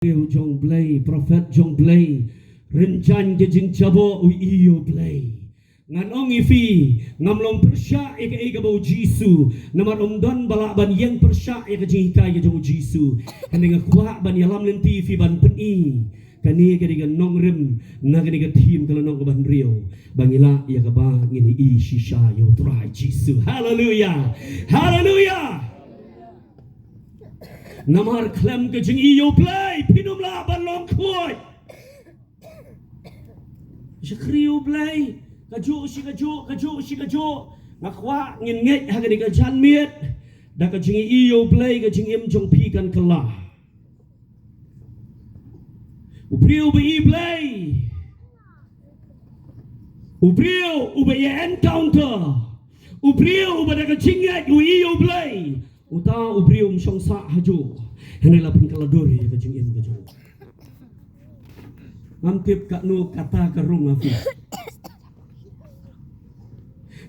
Yêu jong blay, prophet jong blay, renchan ke jing chabo u iyo blay. Ngan ong ifi, ngamlong persya ika bau Jisu, namar omdon balak ban yang persya ika jing hikay ke jong Jisu. Kani ngakwa ban yalam lenti fi ban peni, kani kani nong rim, na kani tim kalau nong ban rio, bangila ya kaba ngini i shisha yo try Jisu. Hallelujah, hallelujah. Namar klem ke jing iyo play pinum la ban long khoi shakriu play kaju ngakwa ngin nget ha ke jan miet da ke jing iyo play ke jing im jong pi kan kala upriu be play upriu be encounter upriu be da ke jing nget iyo play uta ubrium songsa haju henela pun kaladori ka jingim ka jo ngantip ka nu kata ka rung afi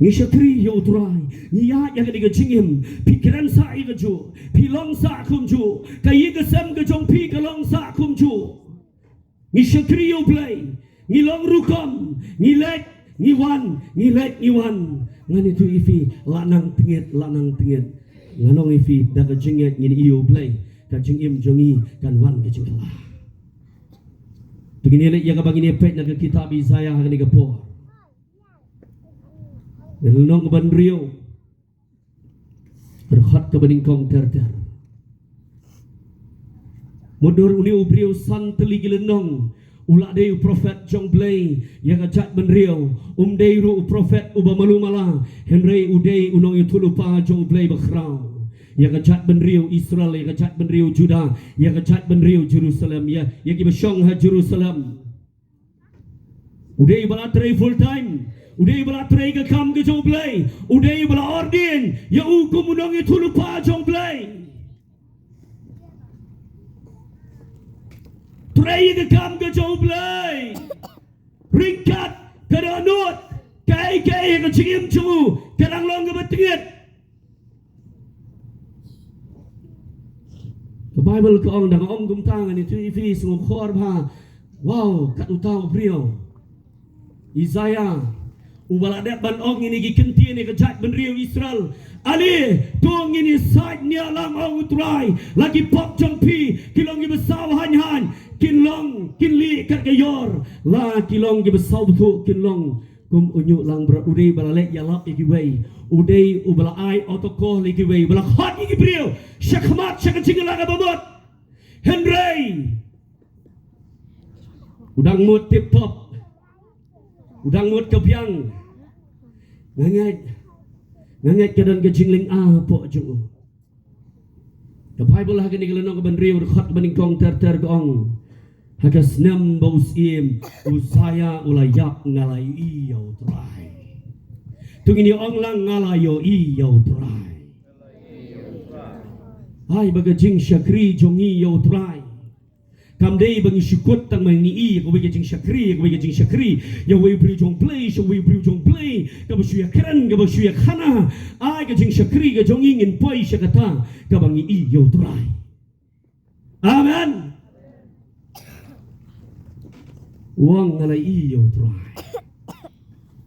ni shatri yo turai ni ya ka diga jingim pikiran sa i ka jo pilong sa kum jo kai ka sem ka jong pi ka long sa kum jo ni shatri yo play ni long rukom ni lek ni wan ngani tu ifi lanang tingit nganong ifi da ka jinget ngini iyo play ka jingim jongi kan wan ka jingkala tugini le ya ka bangini pet na ka kitab Isaiah ha ni ka po nilong ban rio berkhat ka baning kong ter modur uni ubrio san teli gilenong ula dei prophet jong blay ya ka chat ban rio dei ru prophet uba malu mala henry udei unong yutulupa jong blay bakrau ya ka chat ban rio Israel ya ka chat ban rio Judah ya ka chat ban rio Jerusalem ya ki basyong ha Jerusalem udei bala tray full time udei bala tray ka kam ke jong blay udei bala ordin ya ukum unong yutulupa jong blay Tray ke kam ke jong blay ringkat kada nut kai ke jingim chu kadang long ke betingit the Bible ka ong dang ong gumtang ni tu ifi sung khor ba wow kat utau brio Isaiah ubala dak ban ong ini gi kenti ni ke jat ben rio Israel ali tong ini side ni alang ong utrai lagi pop jong pi kilong gi besaw han kinlong kinli kat gayor la kilong gi besaw bu kinlong kum unyu lang berat udai balalek yalap iki wei udai ubala ai otoko lagi wei bala hot iki brio syakmat syakacing la ka babot Henry udang mut tip top udang mut kebiang ngangat kedan ke jingling a po ju the Bible ha kini gelenong ke bandri berkhat baning kong ter gong hagas nem baus im usaya ulayak ngalai iyo trai tungini ong lang ngalayo iyo trai hai baga jing syakri jongi iyo trai kamdei bangi syukut tang mangi i ko baga jing syakri ya wei bri jong play ka basu ya keren ka basu ya khana ai ka jing syakri ka jongi ngin poi syakata ka bangi iyo trai amen uang ngalai iyo trai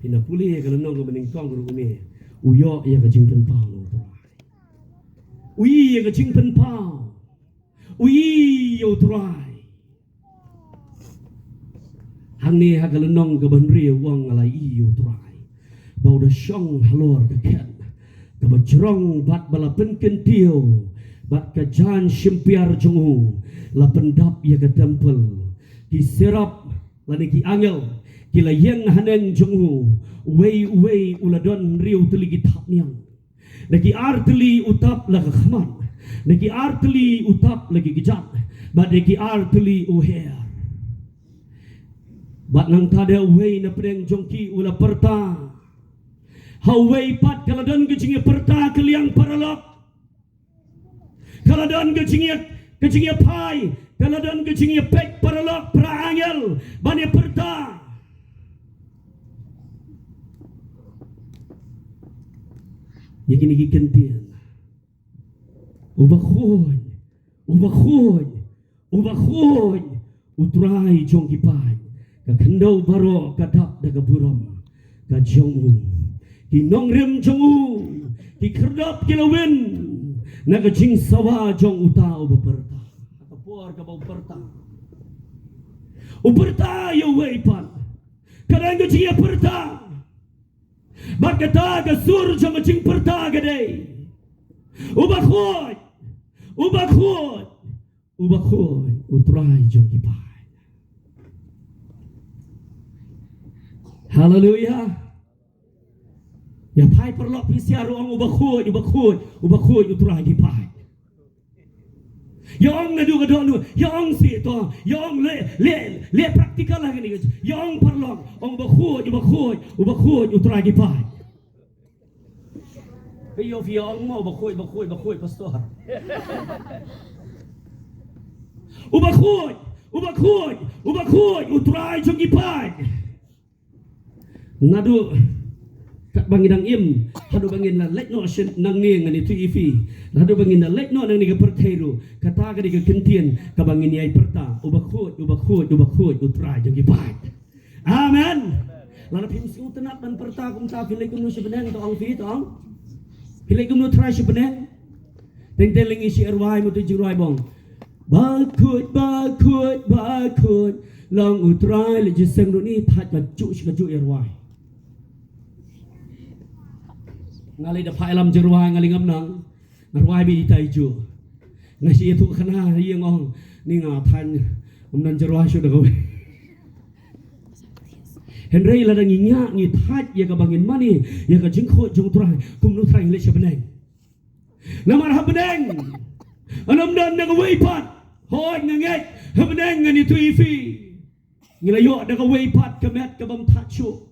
pina puli kalau nong ke bening kong guru ni uyo ya ke jing pen pau no trai ui ya ke jing pen pau ui yo trai hang ni ha kalau nong ke ben ri uang ngalai iyo trai bau da syong halor ke ken ke bajrong bat bala pen kentiu bat ke jan simpiar jongu la pendap ya ke temple ki serap lani ki angel kila yang hanen jongu wei uladon riu teligi tapniang naki arteli utap la khman naki arteli utap lagi gejat bad naki arteli uher bad nang tada wei na preng jongki ula perta hawei pat kaladon gejinge perta keliang paralok kaladon gejinge pai kaladon gejinge pek paralok pra angel bani perta yakini kentian ubah khon ubakhoy utray jong kipay ka kendo baro kadap daga buram ka jong kinong rim jong ki kerdap kilawin naga jing sawa jong uta ubaperta kapor ka uperta uperta yo weipan kadang ka jia perta bagata ka sur jong jing perta gade ubakhoy utray jong kipay. Hallelujah. Ya pai perlok pisiaru ang ubakhoy utray kipay. Yang ngadu kadonu, yang si to, yang le praktikal lagi ni. Yang perlok ang ubakhoy utray kipay. Piyo ang mo ubakhoy pastor. Ubakhoy utray jong kipay. Ngadu kat bangin ang im hadu bangin la lekno nang ning ani tu ifi hadu bangin la lekno nang ni ka perthairu kata ka di ka kentien ka bangin yai perta ubakhoy utray jong kipay. Amen. Lana pim si utanat ban perta kum ta pilai kum no sebenang to ang fi to ang pilai kum no try sebenang teng teling isi arwai mo tu jirai bong bakut lang utray le jiseng do ni that ka ju arwai ngalai da phailam jerwai ngali ngam nang narwai bi tai ju ngasi itu kana rieng ong ni nga than umnan jerwai shu da ko henrei la dang nya ngi that ya ka bangin mani ya ka jingkho jong trai kum nu trai le shabeneng namar habeneng anam dan na weipat hoy ngeng habeneng ngani tu ifi ngilayo da ka weipat ka met ka bam thatchu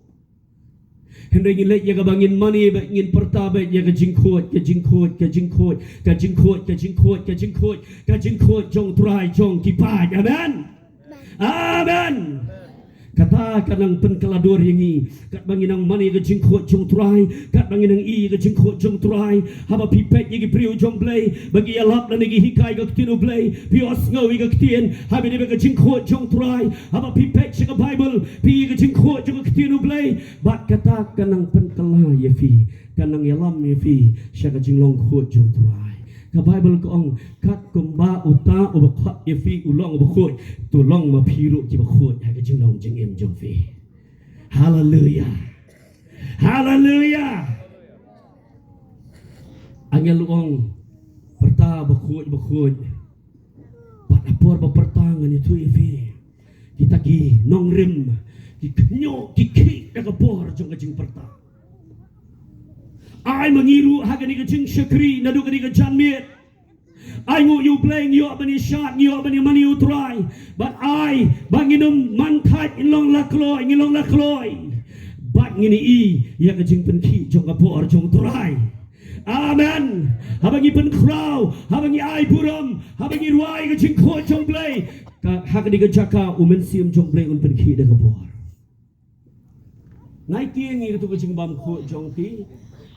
henry ngin lek ya ka bangin mani ba ngin perta ba ya ka jingkhot jong trai jong kipaj. Amen. Kata kanang penkelador yangi kat banginang mani ke jingkhot jong trai kat banginang i ke jingkhot jong trai haba pipet yigi priu jong blay bagi alap na nigi hikai ke tinu blay pios ngawi ke tien habi de ke jingkhot jong trai haba pipet ke bible pi ke jingkhot jong tinu blay bat kata kanang penkela yefi kanang yalam yefi sya ke jinglong khot jong trai ka bible ko ong kat kumba uta ubakhat yefi ulong ubakhoy tulong mapiru ki bakhot ha ka jinglong jingem jong fi. Hallelujah. Angel luong perta bakhot pat apor ba pertangan itu yefi kita ki nongrim ki knyo ki ki ka por jong ka jing perta I mengiru haga ni kajing syakri nadu kani kajanmit. I ngu you playing you bani shot you bani mani utrai. But I banginum mantai inlong lakloi. But ngini I ya kajing penki jong kapor jong utrai. Amen. Habangi pen crow, habangi I buram, habangi ruai kajing ko jong play. Haga ni kajaka umensium jong play un penki de kapor. Naiti ngi tu kajing bam ko jong ti.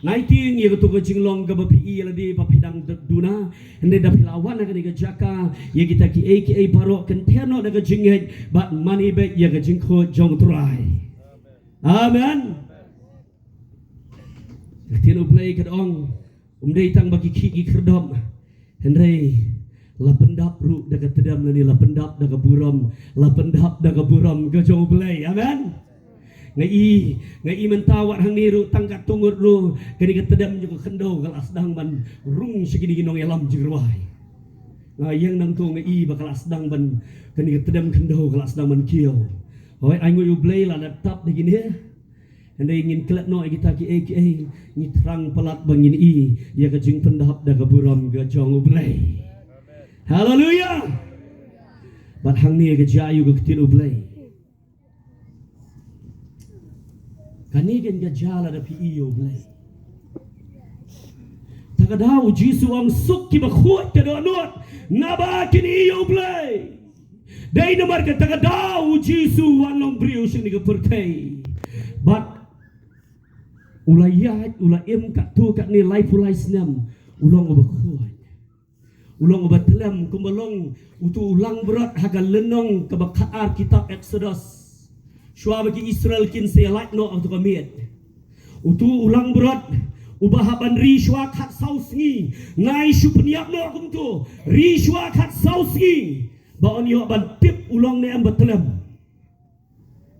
Naiting ya ketua jinglong ke bapi ladi bapidang duna hende dapilawan nak ni jaka ya kita ki aka parok kenterno nak jinghet but money back ya ke jingko jong try. Amen. Tienu play kadong umdei tang bagi ki kerdom hende la pendap ru daga tedam ni la pendap daga buram ke jong play. Amen. Ngai mentawat hang niru tangkat tungut ru kani ketedam juga kendo kelas dang ban rung segini ginong elam jigruai yang nang tu ngai bakal asdang ban kani ketedam kendo kelas dang ban kiau hoi ai ngui blay la laptop begini anda ingin kelak no kita ki aka ni terang pelat bangin ya ka jing pendap da ka buram ga jong blay. Hallelujah. Bat hang ni ga jayu ga ketin blay kanigen ga jala da pi iyo blay tagadau jisu ang suk ki bakhot ka do anot ngaba kini iyo blay dai namar ka tagadau jisu wanong briu sing ni ka pertay but ulayat ulaim ka tu ka ni life ulai snam ulong bakhot Ulong obat telam kumbalong utu ulang berat hagal lenong kebakaar kitab Exodus. Shua bagi Israel kin se light no auto kamiet. Utu ulang berat ubahaban ri shua kat sausngi ngai supeniap no kum tu ri shua kat sausngi baon yo ban tip ulang ne am telam.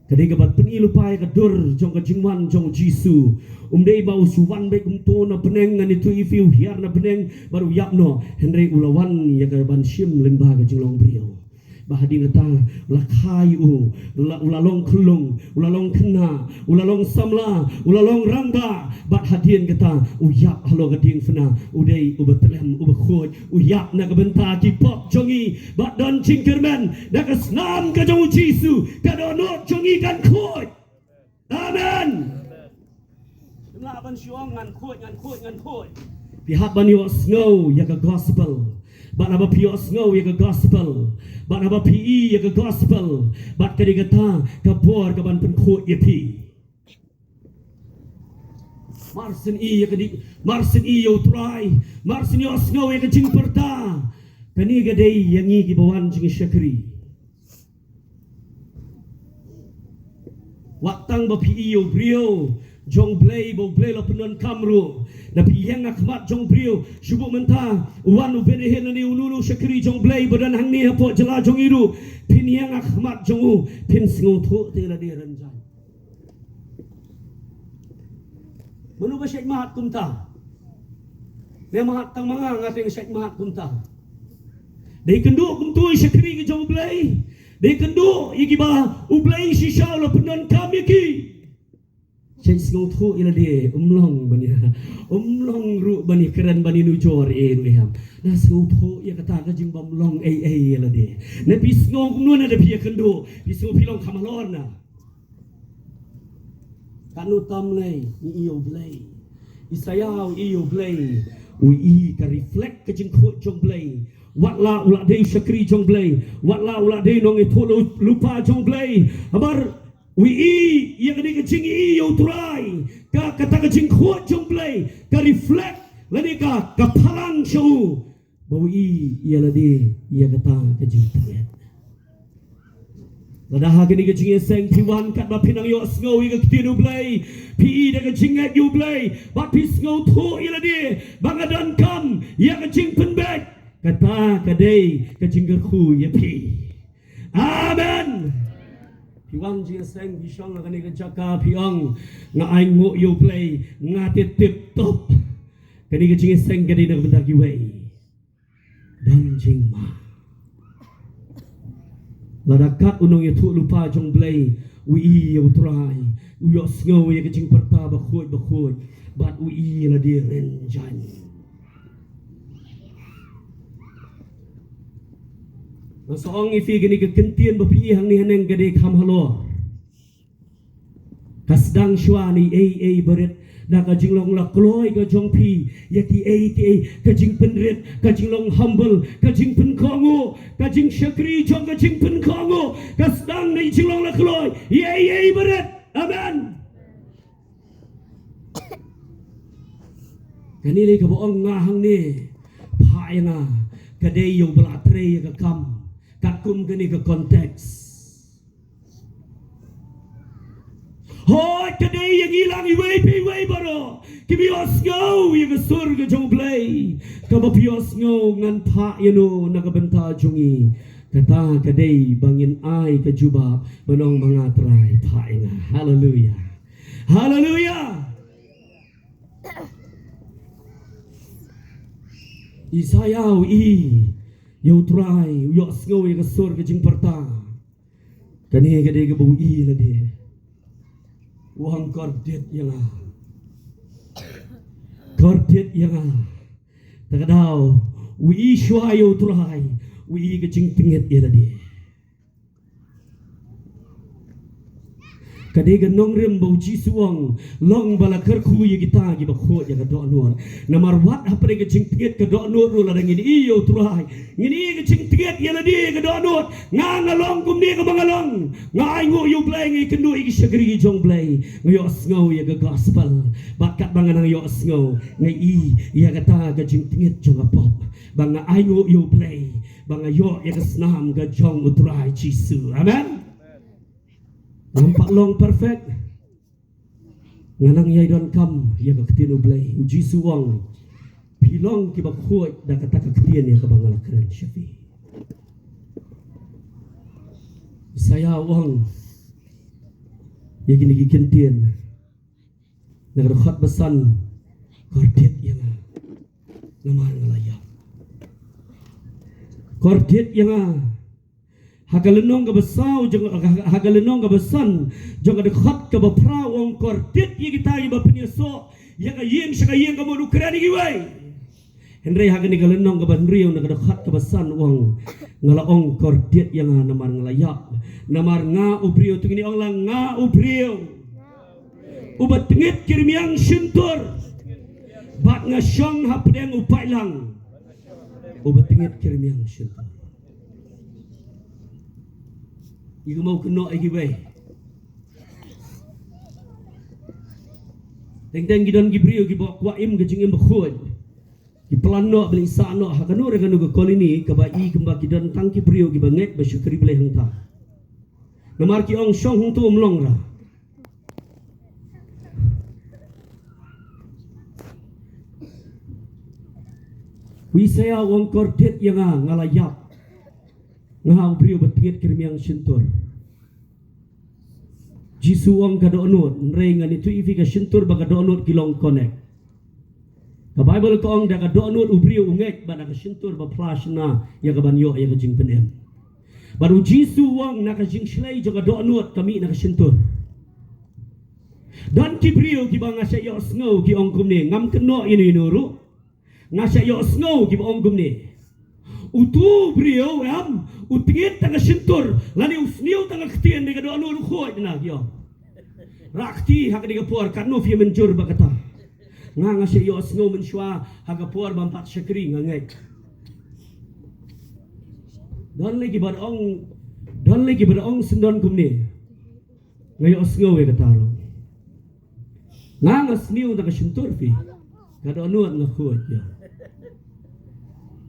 Kadai kabat peni lupai kadur jong kajingman jong Jisu umdei bau suwan baik umto na peneng ngani tu ifiu hiar na peneng baru yapno Henry ulawan ya kaban sim lembah kajinglong beliau bahadi ngata lakai ulalong kelung ulalong kena ulalong samla ulalong rangga bat hadien kata uyap halo gading fena udai ubetlem ubekhoj uyap na kabenta kipok jongi bat don cingkerman na kasnam ka jong Jisu kadonot jongi kan khoj amen laban syong ngan khoj pihak bani was snow ya ka gospel bat apa pios ngau ya ke gospel bat apa pi ya ke gospel bat kadi kata kapor kaban penkut ya pi marsen i ya kadi marsen i yo try marsen yo ngau ya ke jing perta kani gadai yang i kibawan jing syakri waktang ba pi yo brio jong blay bo blay lo penon kamru na piyang akmat jong brio syubuk mentah wanu benehin ni unulu syakri jong blay badan hang ni hapo jela jong iru pin yang akmat jong u pin singo tho te la de ranjai manu ba syek mahat kumta ne mahat tang manga ngateng syek mahat kumta dei kendu kumtu syakri ke jong blay dei kendu igi ba u blay shisha lo penon kam yaki Cai singau thu ila de umlong bani umlong ru bani keren bani nujor e ru ham na singau thu ya kata ka jing bamlong ila de na pi singau kumno na de pi kendo pi singau pilong kamalon na kanu tam lei ni iyo blai isayau iyo blai ui ka reflect ka jing kho jong blai wat la ula de syakri jong blai wat la ula de nong e tho lupa jong blai abar wi yang ni kecing yo try ka kata kecing khot jong play ka reflect lani ka palang show bawi ia ladi ia kata kecing tret lada ha kini kecing seng piwan kat ba pinang yo snow i ka tinu play pi da kecing at you play ba pi snow tho ia ladi bangadan kam ia kecing penbek kata kadai kecing gerku ya pi amen Piwang jing seng bisong akan ikan cakap piang nga aing mo yo play nga tip top kani ka jing seng kani nak bentar giwei dan jing ma ladakat unong itu lupa jong play wi yo try yo sngow ya ka jing perta bakhoj bat wi la dia renjan Nasoong ifi gini kekentian bapi hang ni haneng gede kam halo. Kasdang shwa ni berit na kajing long la kloy ka jong pi yati kajing penrit kajing long humble kajing pen kongo kajing syakri jong kajing pen kongo kasdang ni jing long la kloy berit amen. Kani le ka boong ngahang ni phae nga kadai yo belatre ka kam kakum kini ke konteks. Hoi kadai yang hilang iwei baro. Kibios ngau yang ke surga jong play. Kabapios ngau ngan pak yano nakabenta jongi. Kata kadai bangin ai ke jubab menong mangatrai pak nga. Hallelujah. Hallelujah. Isayau Yo try, yo snow yang kesur ke jing perta. Kani gede ke bau la dia. Wang kordet yang kordet yang takadau. Wi shwa yo try, wi ke jing tinget la dia. Kadega nong rem bau jisuang long bala kerku ye kita gi bakho ya ka do nuan namar wat hapre ge jing tiget ka do nuan ru la ngin iyo turai ngini ge jing tiget ye la di ka do nuan nga ngalong kum ni ka bangalong nga ai ngo yu blai ngi kendu gi shagri gi jong blai yo sngo ye ga gospel bakat banganang yo sngo ngai i ya ka ta ga jing tiget jong apop banga ai ngo yu blai banga yo ye ka snam ga jong utrai jisu amen. Nampak long perfect. Nganang yai don kam ya ka ketinu blai uji suang. Pilong ki bakhuat da kata ka ketien ya ka bangala keren syafi. Saya wang ya gini gi kentien. Nagar khat besan kordet yang namar ngalaya. Kordet yang hagalenong ka besau jeng hagalenong ka besan jeng ada khat ka bapra wong kordet ye kita ye bapnyeso ya ka yeng saka yeng ka modu krani gi wai henry hagani galenong ka banriu na ka khat ka besan wong ngalaong kordet yang namar ngalayak namar nga ubrio tungini ong lang nga ubrio ubat tengit kirmiang sintur bat nga syong hapdeng upai lang ubat tengit kirmiang sintur. Iku mau kena lagi baik. Teng-teng gidon gibriu gibawa kuaim gejengim bakhud. Gipelano beli sano hakanu rekanu ke kolini kabai kembak gidon tangki briu gibangek basyukri beli hangta. Namar ki ong syong hung tu umlong ra. Wisaya wong kordet yang ngalayak. Ngau brio betingit kirmiang sintur. Jisu wong ka doonot nrengan itu ifi ka sintur baga doonot kilong connect. Ka Bible ko ong da ka doonot ubrio ungek ba ka sintur ba flash na ya ka banyo ya ka jing penem. Baru jisu wong na ka jing slay jo ka doonot kami na ka sintur. Dan ki brio ki ba nga sa yo sngo ki ong kumni ngam keno ini nuru. Nga sa yo sngo ki ba ong kumni. Utu brio am utingit tanga sintur lani usniu tanga ketien de do anu khoi na yo rakti hak de por kanu fi menjur bakata nga se yo sngo menshwa hak por bampat syakri ngai don lagi bar ong sendon kumni ngai osngo we kata lo nga sniu tanga sintur fi ga do anu na khoi yo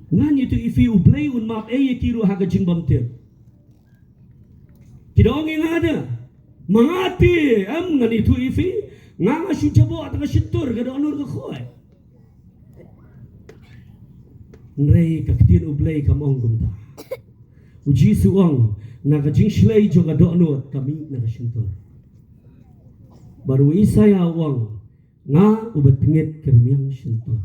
ngan itu ifi ublay un map kiru haga jing bamtir. Kidong yang ada mangati am ngan itu ifi ngan asu jabo ataka situr kada onur ka khoy. Nrei ka kitin ublay kamong gumta. Uji suang naga jing shlay jo kada onur kami naga situr. Baru isaya wang nga ubat tingit kermiang situr.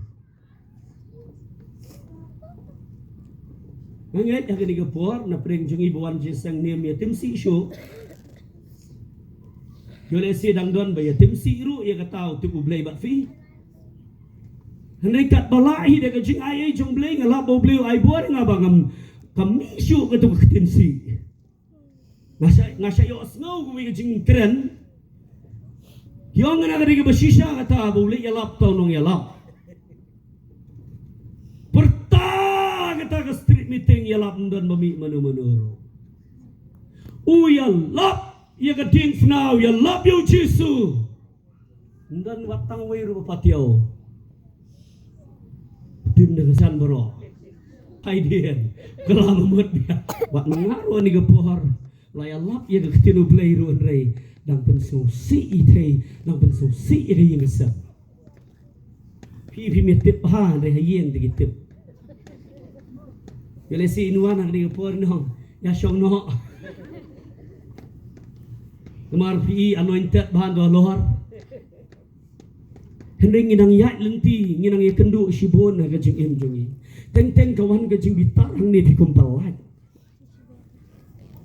Nganget yang kini kepor na preng jungi buan jesang nem ya tim si show. Yole si dang don ba ya tim si ru ya katau tu ublay ba fi. Henry kat balahi de jing ai jong blay ngala bo blay ai bor nga bangam kami show ka tu tim si. Ngasa yo snow ko wi jing kren. Yong na ga ba shisha kata bo blay ya lap taw nong ya lap. Meeting ya lap dan mami manu-manuro. Ya lap ya gading fnau ya lap yo Jesu. Dan watang wairu patiao. Dim na kesan bro. Kaiden kelam mut dia. Wat ngaru ni gepohar. Laya lap ya gatinu blay ru rei dan pensu si ite dan pensu si ite yang kesap. Pi metip ha rei yen digitip. Yole si inuan ang di por no ya syong no Kemar pi anointed bahan do lohar hending nginang ya lenti nginang ya kendu sibon na gajing em jongi teng kawan gajing bitar hang ni dikumpal laj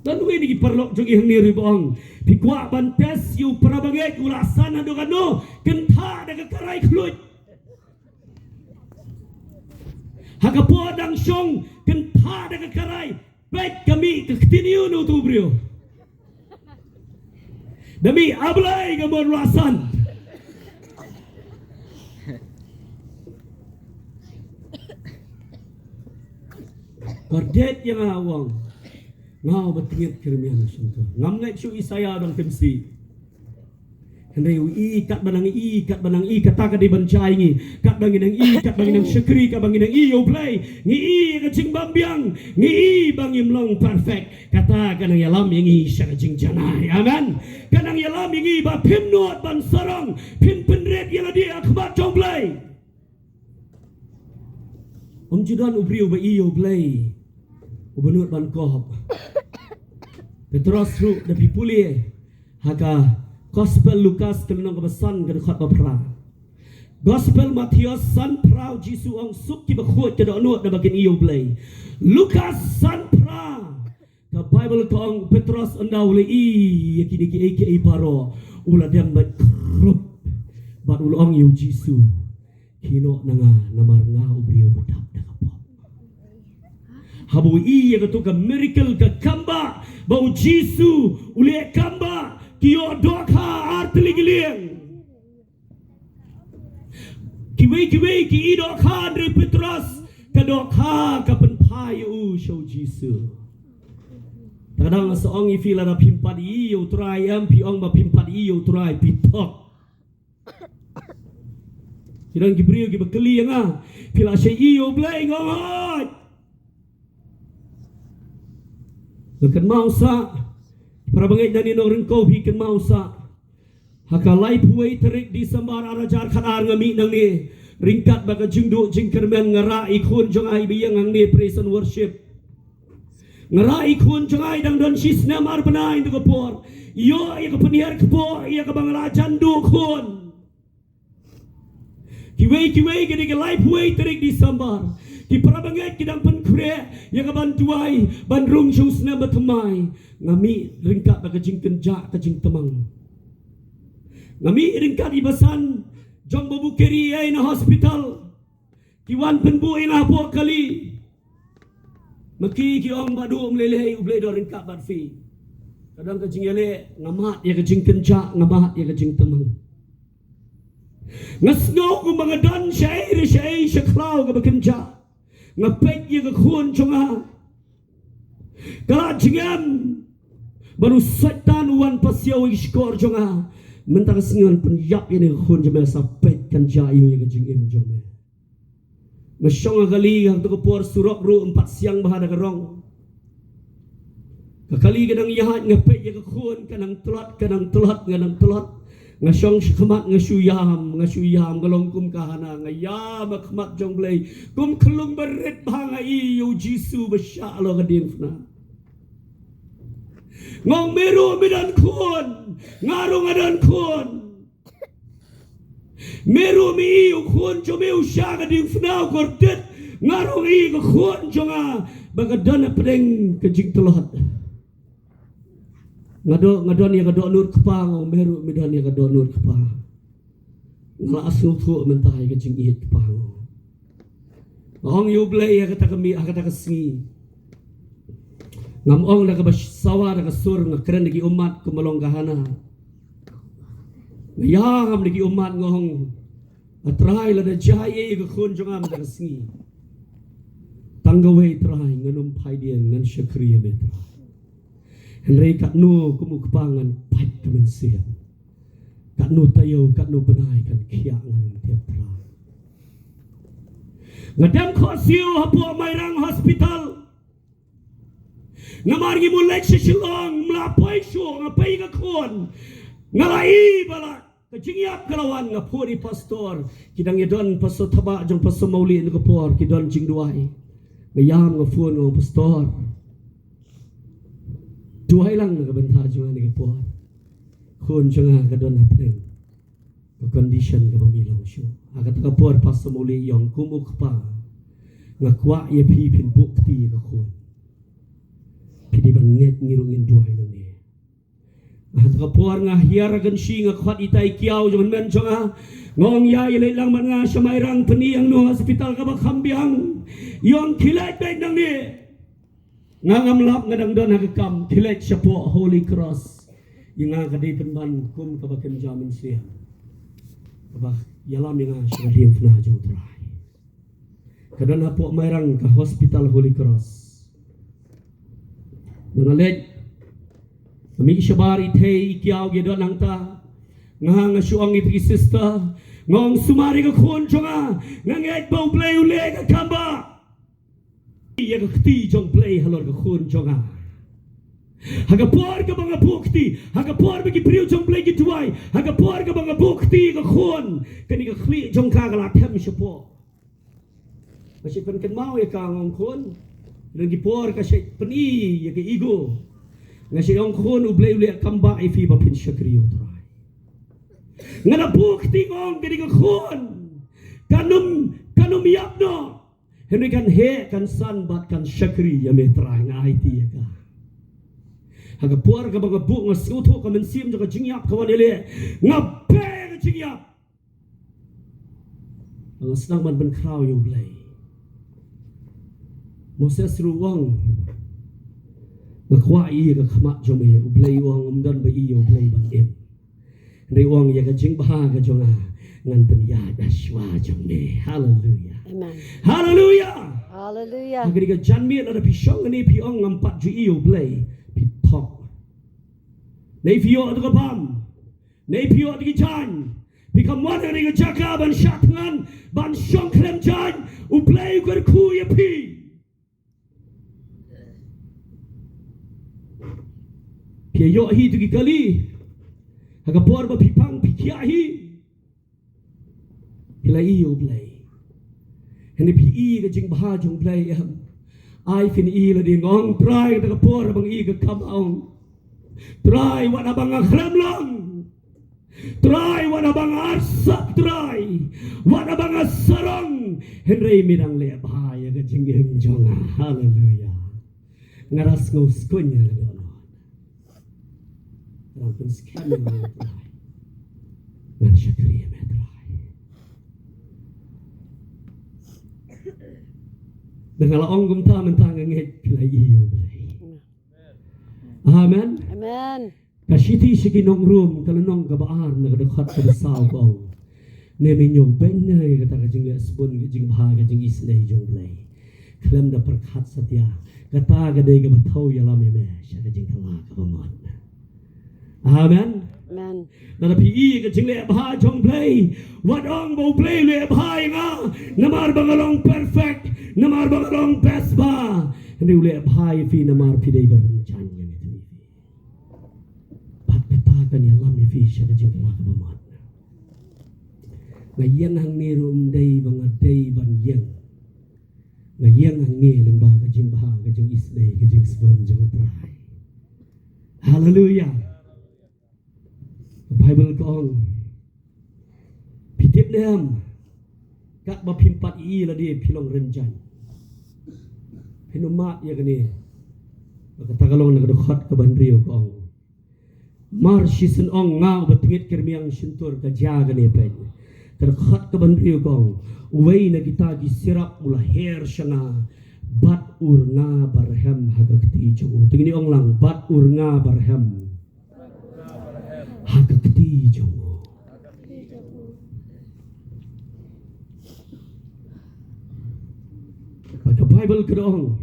dan we di perlok jongi hang ni ribong pikwa bantes yu prabaget ulasana do kano kentha daga karai khluj hagapo dang syong kentha daga karai baik kami continue no tu brio Demi ablay gamon rasan. Kordet yang awang. Ngau bertingit keremian suntur. Ngam naik cu Isaya dong temsi. Henry kat banang kata ka di bancai ngi. Kat bangin ang kat bangin ang syakri ka bangin ang yo play. Ngi kacing bambiang. Ngi bangim long perfect. Kata kanang yalam ngi sya kacing janai. Amen. Kanang yalam ngi ba pim nuat ban sarang. Pim penret yala dia akbat jong play. Om judan ubriu ba iyo play. Ubenut ban kohop. Petros ru da pipuli haka Gospel Lukas kenang kebesan ke dekat bapra. Gospel Matius san prau Jisu ang suk ki bakhut ke donut da bakin iyo blay. Lukas san pra. The Bible kong Petros andau le i yakini ki aka paro ula dem bat krup bat ulong yu Jisu. Kino nanga namar nga ubrio badap da kapop. Habu i ya ka miracle ka kamba bau Jisu ule kamba Kio dokha artligiliang. Kiwi ki idokha dari Petrus kadokha kapenpayu show Jisu. Kadang seong ifila na pimpad iyo try am piong ba pimpad iyo try pitok. Kidang gibriyo gibakali nga pila siya iyo blay ngot. Lakan mausa para bangay dani no rengkau bikin mausa hakalai puai terik di sembar arajar khanar ngami nang ni ringkat baga jingdu jingkermen ngara ikun jong ai biyang ang ni praise and worship ngara ikun jong ai dang don sisna mar benai tu kapor yo ya ka peniar kapor ya ka bangala jandu kun kiwei gini ke lai puai terik di sembar Ki parabangat kidang penkre yang bantuai bandrung susna batamai ngami ringkat bakajing kenja kajing temang ngami ringkat ibasan jong babukeri ai na hospital kiwan penbu ina po kali maki ki ong badu meleleh uble do ringkat barfi kadang kajing ele ngamat ya kajing kenja ngamat ya kajing temang ngasngau ku mga dan syai syaklau ka bakenja ngapek ya ke khun chonga kala jingam baru setan wan pasiau iskor chonga mentang singon penyap ini khun jame sapet kan jayu ya ke jingim jome masyong kali yang tu kepor surok ru 4 siang bahada kerong kakali kadang yahat ngapek ya ke khun kadang telat Ngasyong khmat ngasuyam galong kum kahana ngayam khmat jong blay kum kelung berit banga i yo Jisu besya lo kadin fna ngong meru medan kun ngarung adan kun meru mi i kun jome usya kadin fna kordet ngarung i kun jonga bagadan pedeng kejing telot ngadon ya kadok nur kepang meru medan ya kadok nur kepang ngala asu tu mentai kejing iit kepang ong yu blay ya kata kami kata kesni ngam ong dah kebasawa dah kesur ngakeren lagi umat kemalong kahana ngayam lagi umat ngong atrai lada jaya ke khun jongam dah kesni tanggawai trai nganum pai dia ngan syakriya betra Henry kat nu kumu kepangan pait kemensian. Kat nu tayo kat nu benai kan kiak ngan tiap terang. Ngadam khosiu hapu mairang hospital. Ngamar gi mulek shilong mlapai shu ngapai ka khon. Ngalai bala kejingiap kalawan ngapuri pastor kidang yedon pastor thaba jong pastor mauli ni kapor kidon jingduai. Ngayam ngafun ng pastor. Duai lang nakabanta juga ni kapor. Kun janga kadon hapden. Condition ka pamilong syo. Akat kapor pas muli yang kumuk pa. Ngakwa ye pi pin bukti ka kun. Pidi banget ngirungin duai nang ni. Akat kapor nga hiaragan si ngakwat itay kiaw jaman men janga. Ngong ya ilay lang man nga siya mayrang peniyang no hospital ka bakambiang. Yung kilat baik nang ni. Ngangamlap ngadang don hagakam kilet siya po Holy Cross Yang kadai penban kum kabakan jamin siang. Kabak yalam yang sudah diam pernah jauh terai. Kadang apok mairang ke hospital Holy Cross. Nangalet kami isyabari tei kiaw gedon nang ta. Ngahang asyuang iti sister. Ngong sumari ka kun chonga. Ngangait bau play ule ka kamba. Iya ka kti jong play halor ka kun chonga. Hagapor ka mga bukti. Hagapor bagi priu jong play gituay. Hagapor ka mga bukti ka kun. Kani ka kli jong kagalatem siya po. Kasi penkenmau ya ka ngong kun. Nang gipor ka siya peni ya ka igo. Nga siya yung kun ublay kamba ifi ba pinsyakriyo try. Nga na bukti ngong kani ka kun. Kanum yapno. Henry kan he kan san bat kan syakri ya metra nga IT ya ka. Hagapor ka mga buk nga siuto ka mensim ka jingyap kawan ile. Nga pe ka jingyap. Ang senang man benkraw yung ublay. Moses ruang ngakwa iya ka khamat jome ublay wang umdan ba iya ublay ban em rei wang ya ka jing bah ka jonga ngan ya daswa jome. Hallelujah, Amen. hallelujah, Hallelujah. agri ka janmi ada pisong ni pi ong ngampat ju iya ublay pi top nei pio adu ka pam nei pio adu ki jan pi kamwan ni ka jaka ban shatngan ban shong klem jan ublay ko ku ya pi Piyo hi tu kali, hagapor ba pipang pikya hi, pilai yo play, henni pi ka jing bah jong play am, ai fin la di ngong try ka hagapor bang ka kamaong, try wana bang akhremlang, try wana bang arsak try, wana bang sarong, henry mirang le bahaya ka jing em jonga. Hallelujah, ngaras ngos kunya dono. Rampun sekian yang meterai. Dan syakri yang meterai. Dengan la ong gumta mentang ngit pilai iyo pilai. Amen. Amen. Kasiti sigi nong room kalau nong kabaan nagadekat ka saw kong. Nemi nyong benay kata ka jing asbun ka jing bahaga jing islay jong play. Klem da perkat satya. Kata ka day ka bataw yalam eme siya ka jing kala ka pamon. Amen. Amen. Nada pi ka jingle bah jong play. Wadong bo play le bah nga. Namar bangalong perfect. Namar bangalong best ba. Hindi ule bah fi namar pi day berencana gitu. Pat katakan ya lam fi siya ka jingle ka bamat. Ngayon hang nirum day banga day ban yang. Ngayon hang niling ba ka jing bah ka jing islay ka jing spon jong try. Hallelujah. Bible kong pitip dem kat ba pimpat la di pilong renjan pinumat ya kani katakalong nagdukhat ka banriyo kong mar sisen ong nga batingit kirmiang sintur ka jaga ni pen terkhat ka banriyo kong uway na kita gisirap mula hair siya nga bat ur nga barhem hagagti jo tingini ong lang bat ur nga barhem hagagti jo. Pada Bible kedong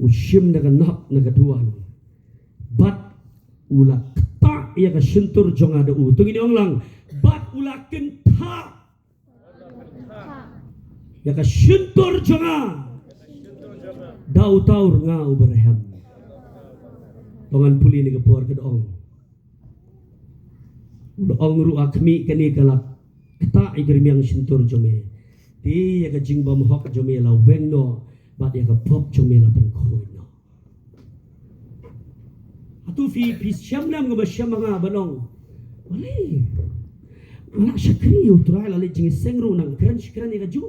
usim naganap nagaduan bat ula kta ya ka sentur jong ada utung ini ong lang bat ula kenta ya ka sentur jonga dau taur nga uberhem tongan puli ni kapor kedong udah ongru akmi kani kalak kata igrimiang sintur jome ti ya ka jingba mohok jome la wengno bat ya ka pop jome la ben khoino atu fi syamlam nga basyam nga banong wali wala syakri utrai la jing sengru nang kran shikran ni ka ju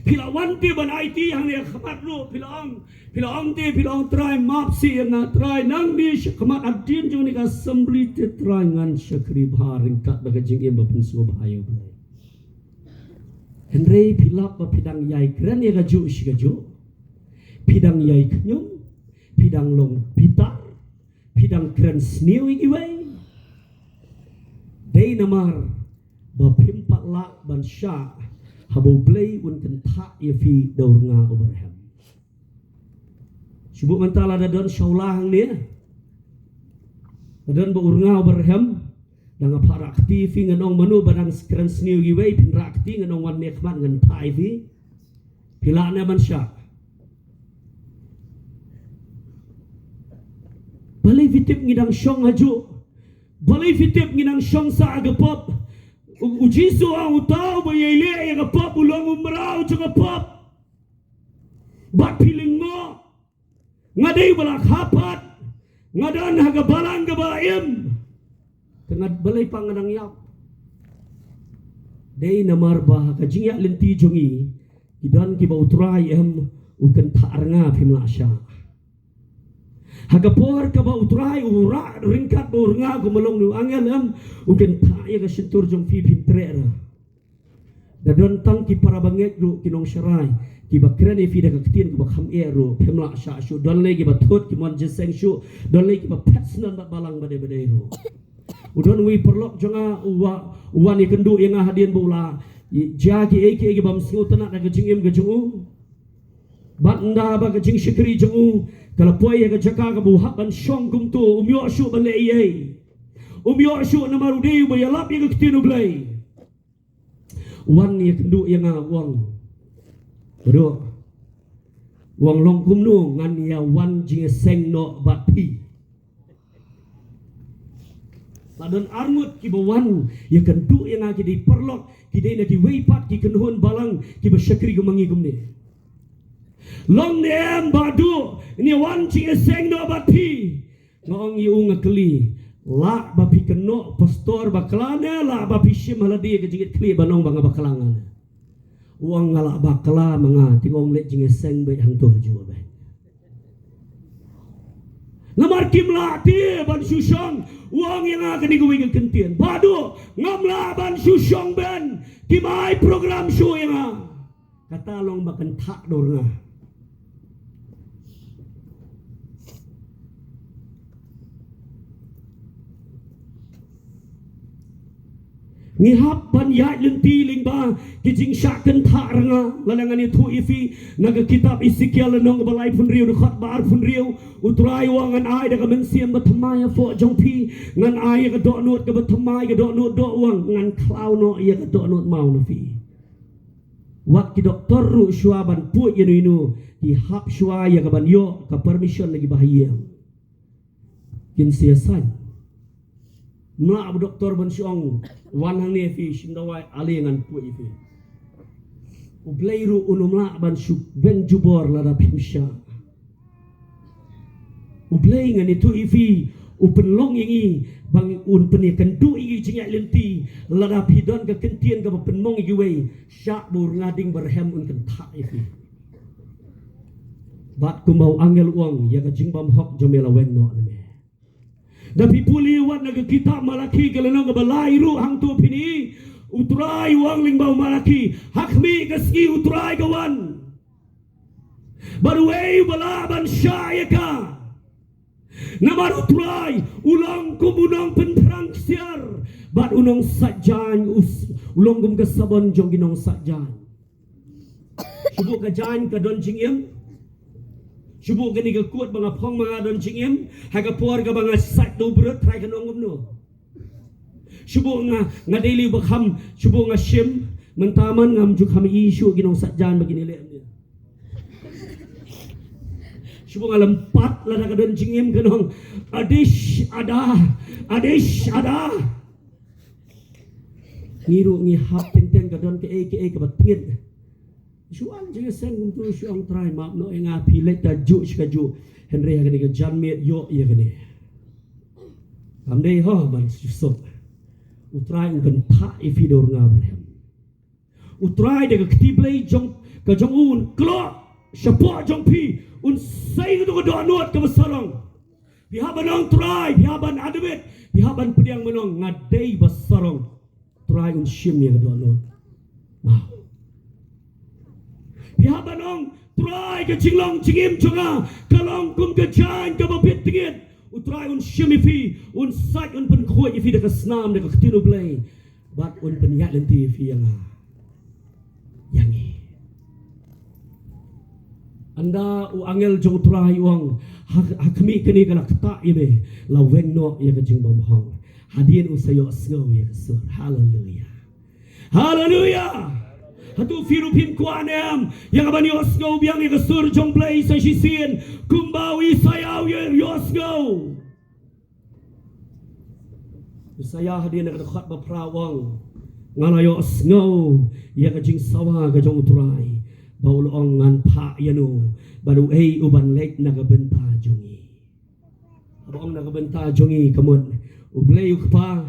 pilawan ti ban IT hang ya khamat lu pilaong ti pilaong try map si nga try nang di khamat adin jo ni ka assembly ti try ngan syakri bharing kat ba jing em ba pun so bahayo blai henry pilap ba pidang yai kran ya ka ju shi ka ju pidang yai knyum pidang long pitar pidang keren sniu igiway day namar ba pimpat la ban sha habo play un kan tha fi daur nga Abraham subuk mentala dadon syaulah ni dadon ba ur nga Abraham dang para aktif nganong manu barang keren sniu igiway pinra akti nganong wan nekmat ngan thai fi pilana ban sha balai fitip ngidang syong haju balai fitip ngidang syong sa agapop ujiso ang utaw bayay agapop ulang umraw jang agapop bat piling mo ngaday balak hapat ngadan hagabalang gabaim tengah balay panganang yap day namar bah kajingya lenti jongi idan ki bautray em ukan tharanga pimla sya hagapor ka ba utray ura ringkat ba uranga gumalong nu angel am uken thaya ka sintur jong fi pintrera dadon tang ki para banget ru kinong syarai ki bakren fi da ka ktien ka bakham e ru pemla sha shu don le ki ba thot ki mon jeseng shu don le ki ba personal ba balang ba de ru udon wi perlok jonga uwa ni kendu yang hadien bola jagi eke bam singutana da ka jingem ga jongu banda ba ka jing shikri jongu kalau puai yang jaga kamu haban syong kumtu umyo syu balai umyo syu nama rudi bayalap yang ketinu belai wan yang kendu yang wang bro wang long kumnu ngan ya wan jing seng no bapi ladon armut ki bawan yang kendu yang di perlok ki dei na ki weipat ki kenhon balang ki basyakri gumangi gumne long nem badu ni wan chi seng no bapi ngong yu ngakli la bapi keno pastor baklane la bapi shim haladi ke jingit kli banong banga baklangan uang ngala bakla manga tingong le jing seng be hang to ju be namar kim la ti ban susyong uang yang akan digui ke kentien badu ngamla ban susyong ben kimai program show yang kata long bakan tak dorna ngihap ban ya lenti lingba kijing syaken tharanga lalangan itu ifi naga kitab Ezekiel nong balai pun riu dekat bar pun riu utrai wangan ai daga mensiam batmai fo jongpi ngan ai ga dok nut ga batmai ga dok nut dok wang ngan klau no ya ga dok nut mau no fi wat ki doktor ru shua ban pu yenu inu ki hap shua ya ga ban yo ka permission lagi bahaya kin siasai mla abu doktor ban siong wan hang ne fi shindawai ali ngan pu ifi ublairu unumla ban su ben jubor la da pimsha ublai ngan itu ifi upen long ingi bang un peni kendu igi jinga lenti la da pidon ka kentien ka pen mong igi wei syak bur ngading berhem un kan tha ifi bat kumau angel uang ya ka jingbam hok jomela wen no me tapi puli wat naga kitab Malaki kalano nga balai ru hang tu pini utrai wang lingbau Malaki hakmi kaski utrai kawan baruei balaban syayaka namar utrai ulang kumunong penperang siar bat unong sajan ulong gum kasabon jong ginong sajan subuh kajan ka don jingim subuh gani ga kuat banga phong mga don chingim haga por ga banga sat do brot try ka nongum no subuh nga daily bakham subuh nga shim mentaman ngam juk ham issue ginong satjan begini le subuh nga lempat la ga don chingim kanong adish ada ngiru ngi hap teng ka don ke ka bat pingit Suan jeng seng untuk suang try map no enga pilek ta ju skaju Henry hagani ka janmet yo ya gani amdei ho ban susok utrai ungan tha ifidor nga barhem utrai de ka ktiblei jong ka jong un klo shapo jong pi un sai do do anot ka basarong bihaban try bihaban adbet bihaban pediang menong ngadei basarong try un shim ya do anot wow pihak banong try ke cinglong cingim conga kalong kum ke jan ke bapit tingit utrai un shimifi un sai un pen khoi ifi de kasnam de katinu blay bat un pen yak lenti ifi yangi anda u angel jong utrai uang hakmi kini kana kata ibe la weng no ya kajing bam hong hadien u sayo snow ya sur hallelujah hallelujah hatu firu pim kuanem yang abani osgo biang yang sur jong play sa sisien kumbawi saya yosgo saya hadir nak dekat baprawang ngalayo osgo yang kajing sawa kajong utrai baul ong ngan pa yanu baru uban lek nagabenta jongi abang nagabenta jongi kamun ublay ukpa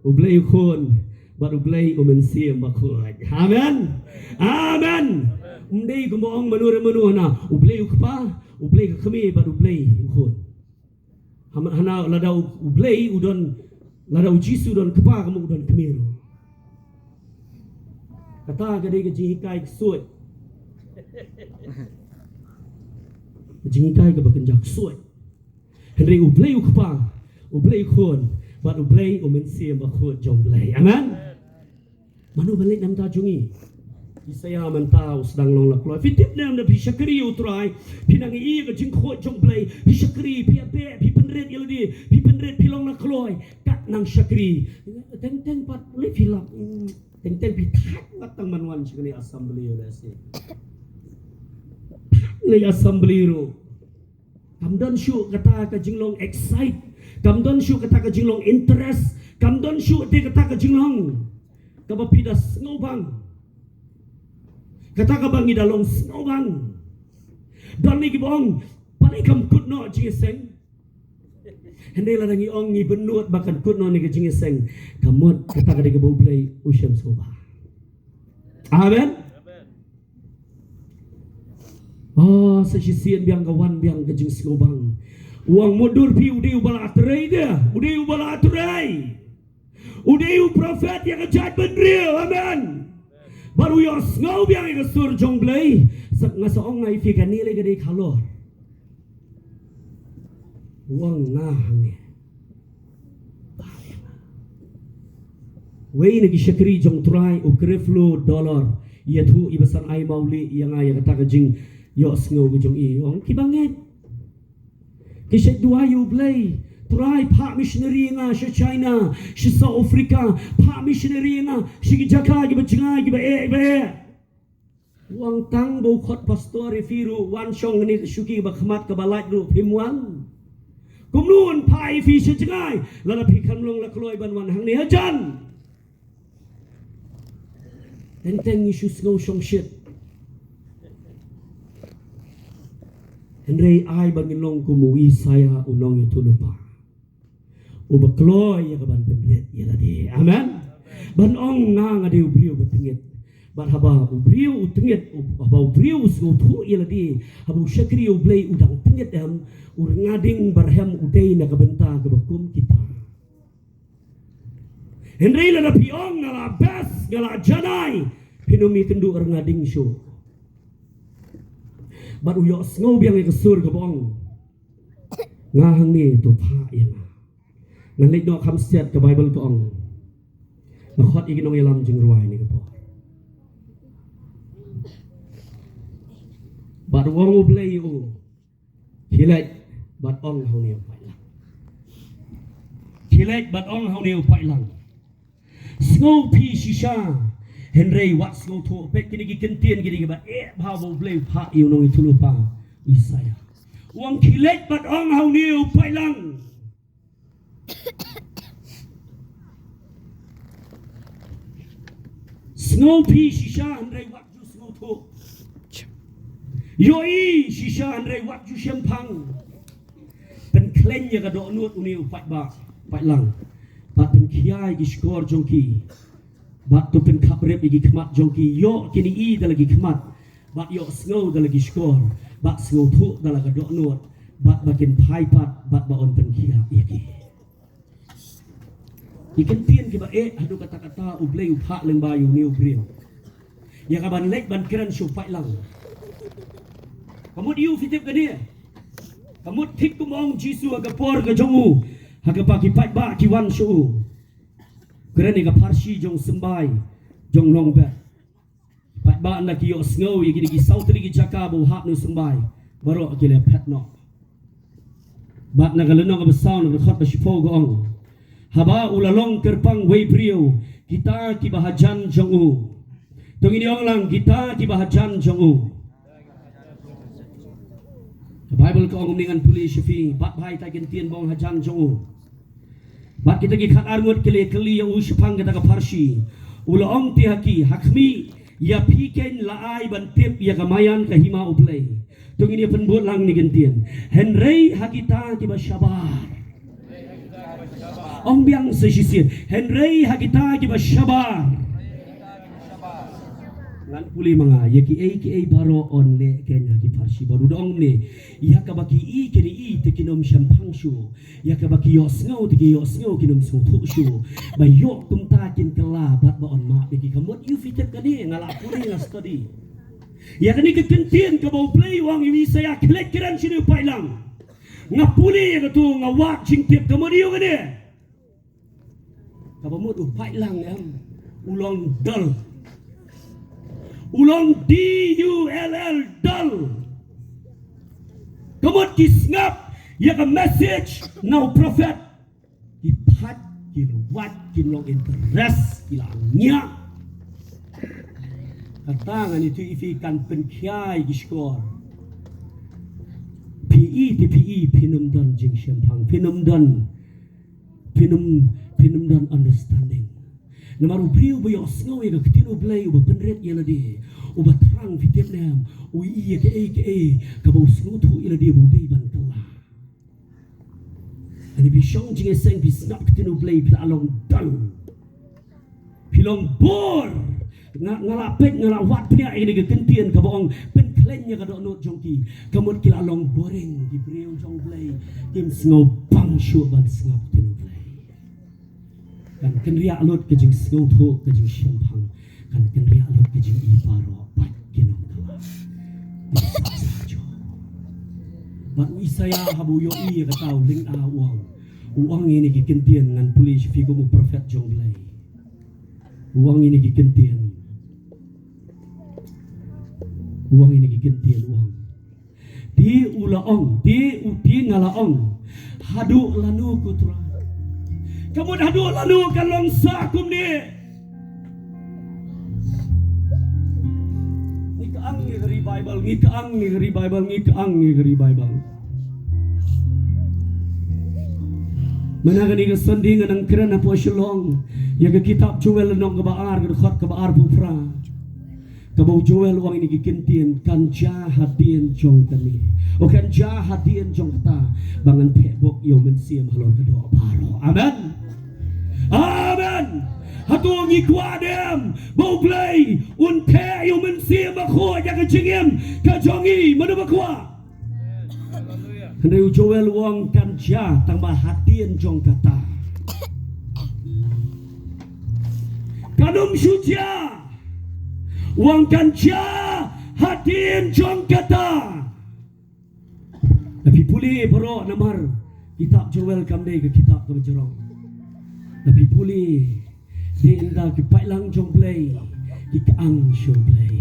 ublay ukon baru blay umensiam bakul. Amen. Amen. Umdei kumong menur na ublay ukpa ublay kami baru blay ukon. Hana lada ublay udon lada ujisu udon kepa kamu udon kemiru. Kata gadai kejihikai kesuat. Kejihikai kebakenjak suat. Henry ublay ukpa ublay ukon baru blay umensiam bakul jomblay. Amen. Manu balik nam tajungi. Isaya mentau sedang long lakloi. Fitip nam da pisakri utrai. Pinangi i ke jingkot jomblay. Pisakri piape pi penret yeldi. Pi penret pilong lakloi. Kat nang sakri. Teng pat le filap. Teng pi tat watang manwan sekali assembly dah si. Le assembly ro. Kamdon syu kata ka jinglong excite. Kamdon syu kata ka jinglong interest. Kamdon syu te kata ka jinglong kabapidas ngobang kata kabang idalong ngobang dan ni gibong palikam kutno jingeseng henday larangi ong ni benut bahkan kutno ni jingeseng kamut kata kada gebublay usyam soba. Amen. Oh sesisian biang kawan biang kejing ngobang uang mudur pi udai ubala atrai dia udai ubala atrai Udeu prophet yang kejat benril, amen. Baru yos ngau biang yang sur jong blay, sak ngasoong ngai fikan nilai gede kalor. Uang ngah ni. Wei nagi syakri jong try ukreflo dollar. Ia tu ibasan ai mauli yang ai kata kejing yos ngau jong i. Ong kibanget. Kisah dua yu blay. Try pak missionary nga sa China, sa South Africa, pak missionary nga sa Jaka giba jengay giba Wang tang bo khot pastor refiru wan shong ni syuki ba khmat ka balaj ru phimwan. Kumlun pai fi sa jengay, lala phikan long la kloi ban wan hang ni hajan. Teng isu ngau shong shit. Henry ai bangin long kumuwi saya unong itu lupa. Ubakloy ya kaban penret ya ladi. Amen. Ban ong nga ngade ubriu betengit. Ban haba ubriu utengit haba ubriu usngutu ya ladi. Haba syakri ublay udang tengit dam ur ngading barham udai na kabenta kebakum kita. Henry la piong ngala bes ngala janai pinumi kendu ur ngading syo. Ban uyos ngau biang kesur kebong. Ngahang ni tu pa ya. Nanlik no kam siat ke Bible to ong. Makhot iki nong yalam jing ruai ni kepo. Bat wong ublay u. Hilat bat ong hau ni upai lang. Hilat bat ong hau ni upai lang. Snow pi shisha. Henry wat snow to pek kini ki kentien kini ki ba bha bo ublay pa yu nong itulu pa. Isaya. Wong hilat bat ong hau ni upai lang. Snow pi shisha Andre wat ju snow to. Yoi shisha Andre wat ju shempang. Pen klen ya kadok nut uni upat ba pat lang. Bat pen kiai gi skor jongki. Bat tu pen kaprep gi kemat jongki. Yo kini i da lagi kemat. Bat yo snow da lagi skor. Bat snow to da lagi kadok nut. Bat bakin pai pat bat ba on pen kiai iki. Ikan pian kiba adu kata-kata ublay upha leng bayu ni ubriu. Ya kaban lek ban kiran syupai lang. Kamu diu fitip ke dia. Kamut thik kumong Jisu aga por ga jongu haga pa ki pai ba ki wan shu. Kerana ga parsi jong sembai jong long ba. Pai ba na ki yo snow yi ki sautri ki jakabo hap nu sembai. Baro ki le pet no. Bat na ga lenong ga sound ga khot ba shipo ga ong. Haba ulalong kerpang wei priu kita ki bahajan jong u. Tung ini ong lang kita ki bahajan jong u. Bible ko ong dengan puli syafi bat bhai ta kin tien bong hajan jong u. Bat kita ki khat arngut kele keli yang ushpang kita ka parsi. Ula ong ti haki hakmi ya piken laai ban tip ya kamayan ka hima uplay. Tung ini penbut lang ni gentien. Henry hakita ki ba syabar. Ong biang sesisir. Henry hakita ki ba syabar. Ngan puli mga yaki baro on le kenya ki parsi baru dong ne ya ka baki I kini I te kinom shampang shu ya ka baki yos ngau te yos ngau kinom so thu shu ba yok tum ta kin kala bat ba on ma ki kamot you fitet kani ngala puli na study ya kani ke kentien ka bau play wang wi saya klek kiran sini pai lang ngapuli ka tu ngawak jing tip kamot you kani ka bamut pai lang am ulong dal Ulang DULL dal. Kamot ki snap ya ka message now prophet. Ki pat ki wat ki long interest ki langnya. Katangan itu ifikan penkiai ki skor. PE pinum dan jing syampang pinum dan understanding. Namaru priu bayo sngoy ga kitino play uba penret yela di uba terang fitep nam u iya ke ka bau sngo tu yela di bu dei ban kala ani bi shong jing seng bi snap kitino play pla along dal pilong bor ngala pek ngala wat pnya ini ga kentien ka bong pen klenya ka do not jongki kamut kila along boring di priu jong play kim sngo bang shu ban snap kitino play kan kenria alut ke jing snow tho ke jing syampang kan kenria alut ke jing ibaro pat kinong kala sajo bat isaya habu yo I ka tau ling a uang ini ki kentien ngan pulis figo mu prophet jonglai uang ini ki kentien uang di ulaong di ngalaong hadu lanu kutra kamu dah dua lalu kan longsa kum ni. Ni kaang ni dari Bible, ni kaang ni dari Bible, ni kaang ni dari Bible. Mana kani kesending nang keren apa selong, ya ke kitab Joel nong ke baar ke khot ke baar pupra. Kabau Joel wang ini kintien kan jahadien jong kani. O kan jahadien jong kata bangan tebok yo mensiam halor kedua baro. Amen. Amen. Hatu ngi kuadem bau play unte yo mensiam bakho ya ke jingim ke jongi mana bakwa. Henry Joel wang kan jah tambah hadien jong kata. Kanum suja wang kanca hatin jong kata. Tapi pulih bro namar kitab Joel kamde ke kitab ke jerong. Tapi pulih di indah ki pailang jong play ki kaang jong play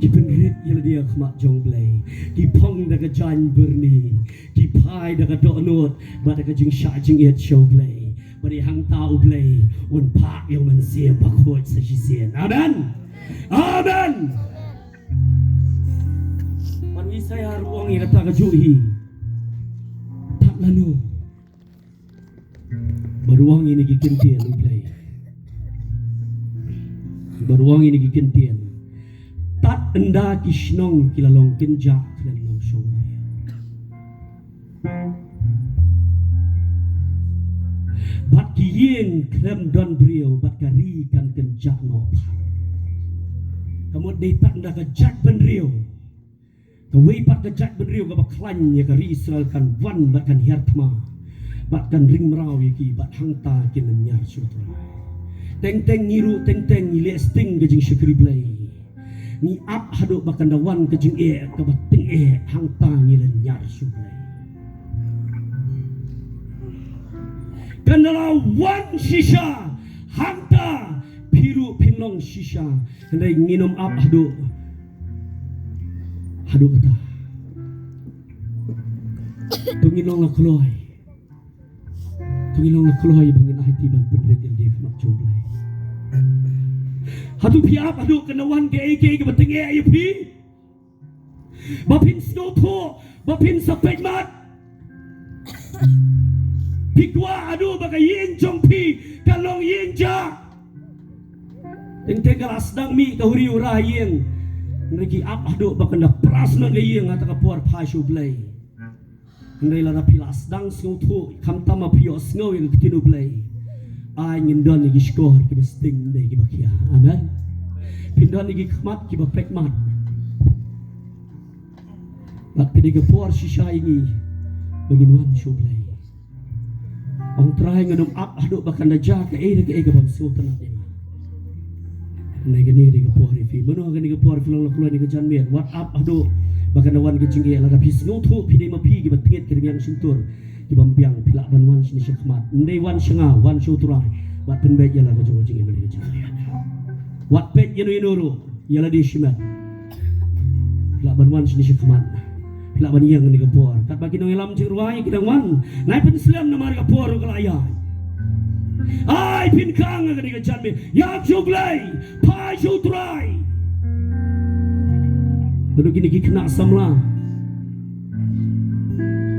ki penrit yela dia khmat jong play ki pong da ka jan berni ki pai da ka donot ba da ka jing sha jing et jong play bari hang tau play un pa yo man sia ba khot sa shi sien. Amen. Amen. Mani saya ruang yang kata kejuhi tak lalu beruang ini kikentian ublay beruang ini kikentian tak enda kisnong kilalong kenjak kilalong song bat kiyeng krem don brio bat kari kan kenjak nopar kamu detak dah kejak benriu kawai pat kejak benriu ka baklan ya kari Israel kan wan batkan hiatma batkan ring merau yaki bat hangta kinan nyar sutra teng ngiru teng ngile sting gejing syukri blai ni ap hadu bakan dawan gejing ka bating hangta ngilen nyar sublai Kendala wan shisha hanta piru pinong shisha. Hendai nginum ap hadu kata. Tunginong la keloy. Tunginong la keloy bangin ahit tiban pendret yang dia kemak jumlai. Hadu piap hadu kenawan ke betenge ayu pi. Bapin snow to, bapin sapek mat. Pikwa adu bagai yin jong pi kalong yin ja. Ente kelas dang mi kahuri ura yin. Nriki ap adu bakanda prasna ke yin ataka puar pashu blai. Nrei la pilas dang snow to kamtama pio snow yang ketinu blai. Ai ngindon lagi skor ke besting dai ki bakia. Amen. Pindon lagi khmat ki bapek mat. Bat kediga puar shisha ini baginuan shublai. Ang try nganum ap aduk bahkan daja ke bang sultan atima. Nai gani di kepuar ifi. Mano gani kepuar ifi lang lakulan ni kejan mir. Wat ap aduk bahkan dawan ke jingge la rapis ngutu pide mapi ki batinget ke yang sintur ki bambiang pilak banwan sini syakmat. Ndai wan syenga wan syutura. Wat penbej ya la ke jingge jingge bani kejan mir. Wat pej yenu yenuru ya la di shimat. Pilak banwan sini syakmat. Pilak bani yang ni kepuar. Kat bagi nong elam cik ruai kidang wan. Nai pen Islam nama kepuar kelaya. Ai pin kang ngani kejan me. Ya jublai, pa jutrai. Lalu kini kena samla.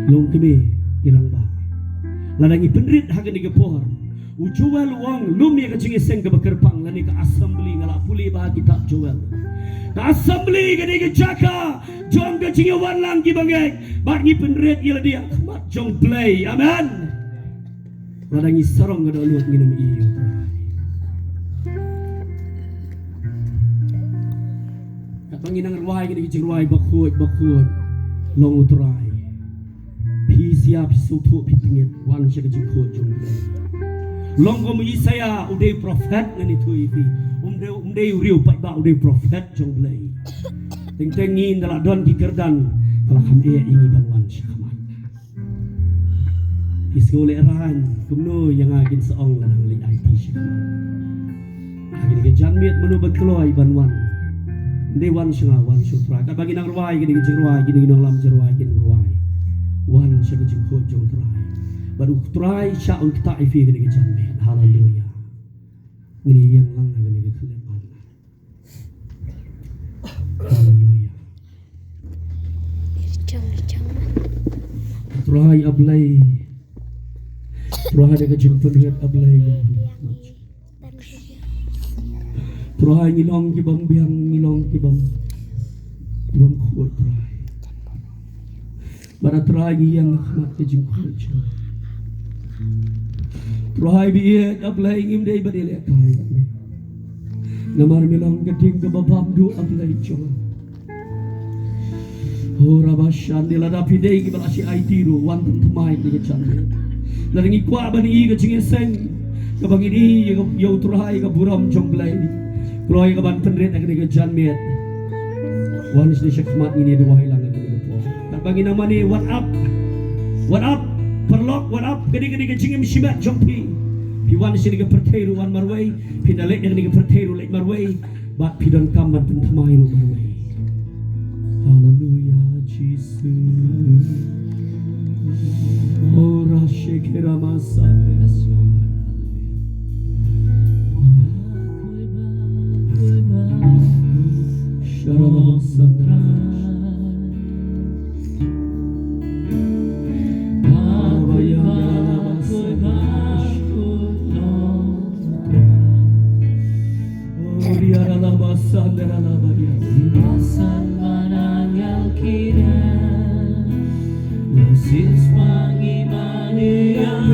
Long kebe kirang ba. Ladangi penrit hagan ni kepuar. Ujual uang lum ya kecing seng ke bekerpang lani ke assembly ngalak puli bah kita jual. Ke assembly ke ni ke jaka. Jom ke cingawan langgi bangek. Bagi penrit ia dia kemat jom play. Amen. Ladangi sarong ke daluat minum iyo. Kat panginang ruai ke ni kecing ruai bakut. Long utrai. Pi siap sutuk pi tingit. Wan siya kecing kot jom play. Long ko mui saya udai prophet ngani tu ifi. Umdai uriu pai ba udai prophet jong blai. Teng-tengin dalam don ki kerdan kalau kami ini banwan syakaman. Iskole ran kumno yang agin seong lanang li IT syakaman. Agin ke janmiet menu bekeloi banwan. Dewan syanga wan sutra. Ka bagi nang ruai gini ke ruai gini nang lam ruai gini ruai. Wan syaka jingko jong trai. Baru try sya untuk ta'ifi gini ke janmiet. Haleluya. Ini yang lang gini ke kelepan. Haleluya. Try ablay. Try dengan jemput lihat ablay. Try ngilong kibam biang ngilong kibam kuat try. Bara try yang khmat ke jengkut. Try biye ablay ngim dei badile kai. Namar milong geding ke babam du ablay chong. Ora bashan di lada pidei ki balasi IT ru wan temai di kecam. Laringi kwa bani ke cingeseng ke bang ini yo try ke buram jomblay. Kloy ke ban penret ke ke janmiet. Wan is di syakmat ini dua hilang ke po. Kat bagi nama ni what up? Perlok what up? Gede ke cingem sibat jompi. Piwan sini ke perteru wan marway. Pindalek yang ke perteru lek marway. Bat pidon kaman pentemai ru marway. Haleluya Jesus. Ora shekera masades. Shalom sadra. Ibasan manang kira Lusis pangimani yang